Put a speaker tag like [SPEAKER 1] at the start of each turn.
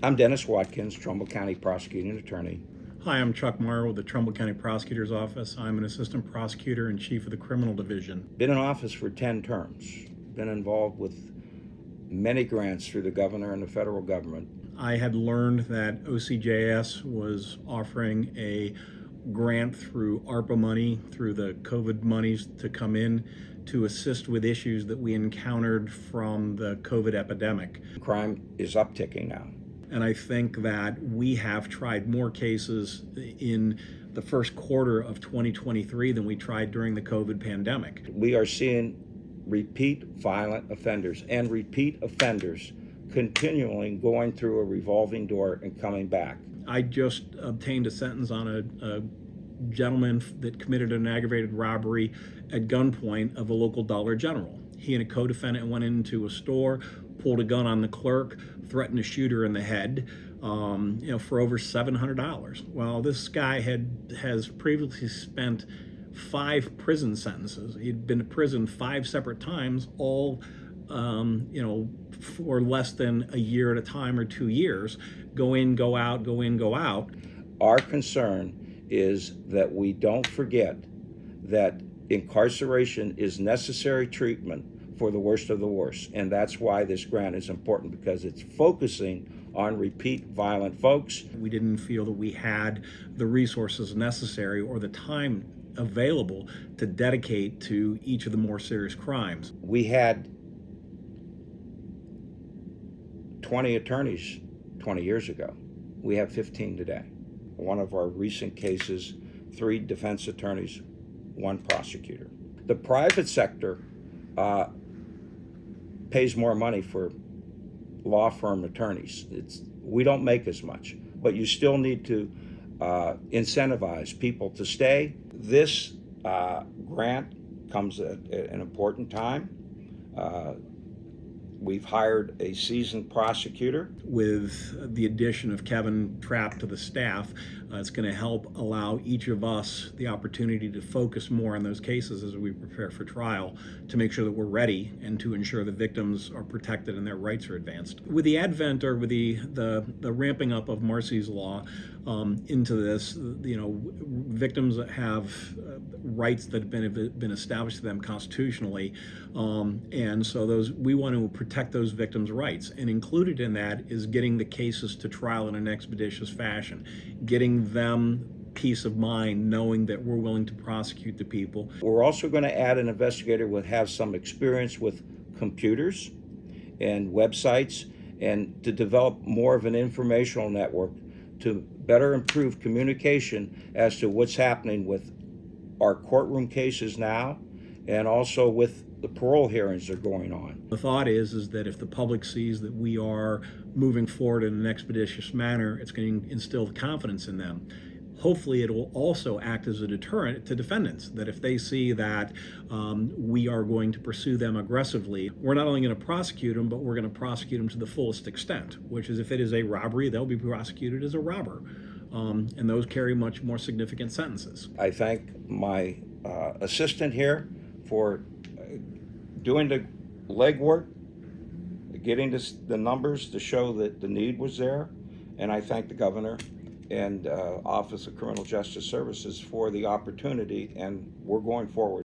[SPEAKER 1] I'm Dennis Watkins, Trumbull County Prosecuting Attorney.
[SPEAKER 2] Hi, I'm Chuck Marr with the Trumbull County Prosecutor's Office. I'm an Assistant Prosecutor and Chief of the Criminal Division.
[SPEAKER 1] Been in office for 10 terms. Been involved with many grants through the governor and the federal government.
[SPEAKER 2] I had learned that OCJS was offering a grant through ARPA money, through the COVID monies, to come in to assist with issues that we encountered from the COVID epidemic.
[SPEAKER 1] Crime is upticking now.
[SPEAKER 2] And I think that we have tried more cases in the first quarter of 2023 than we tried during the COVID pandemic.
[SPEAKER 1] We are seeing repeat violent offenders and repeat offenders continually going through a revolving door and coming back.
[SPEAKER 2] I just obtained a sentence on a gentleman that committed an aggravated robbery at gunpoint of a local Dollar General. He and a co-defendant went into a store, pulled a gun on the clerk, threatened to shoot her in the head, for over $700. Well, this guy has previously spent 5 prison sentences. He'd been to prison 5 separate times, all for less than a year at a time or 2 years. Go in, go out, go in, go out.
[SPEAKER 1] Our concern is that we don't forget that incarceration is necessary treatment for the worst of the worst. And that's why this grant is important, because it's focusing on repeat violent folks.
[SPEAKER 2] We didn't feel that we had the resources necessary or the time available to dedicate to each of the more serious crimes.
[SPEAKER 1] We had 20 attorneys 20 years ago. We have 15 today. One of our recent cases, 3 defense attorneys, 1 prosecutor. The private sector pays more money for law firm attorneys. We don't make as much, but you still need to incentivize people to stay. This grant comes at an important time. We've hired a seasoned prosecutor.
[SPEAKER 2] With the addition of Kevin Trapp to the staff, it's going to help allow each of us the opportunity to focus more on those cases as we prepare for trial, to make sure that we're ready and to ensure the victims are protected and their rights are advanced. With the advent, or with the ramping up of Marsy's Law into this, victims have rights that have been established to them constitutionally, and so we want to protect those victims' rights. And included in that is getting the cases to trial in an expeditious fashion, getting them peace of mind knowing that we're willing to prosecute the people.
[SPEAKER 1] We're also going to add an investigator who have some experience with computers and websites, and to develop more of an informational network to better improve communication as to what's happening with our courtroom cases now, and also with the parole hearings that are going on.
[SPEAKER 2] The thought is that if the public sees that we are moving forward in an expeditious manner, it's going to instill confidence in them. Hopefully, it will also act as a deterrent to defendants, that if they see that we are going to pursue them aggressively, we're not only going to prosecute them, but we're going to prosecute them to the fullest extent, which is, if it is a robbery, they'll be prosecuted as a robber. And those carry much more significant sentences.
[SPEAKER 1] I thank my assistant here for doing the legwork, getting the numbers to show that the need was there, and I thank the governor and Office of Criminal Justice Services for the opportunity, and we're going forward.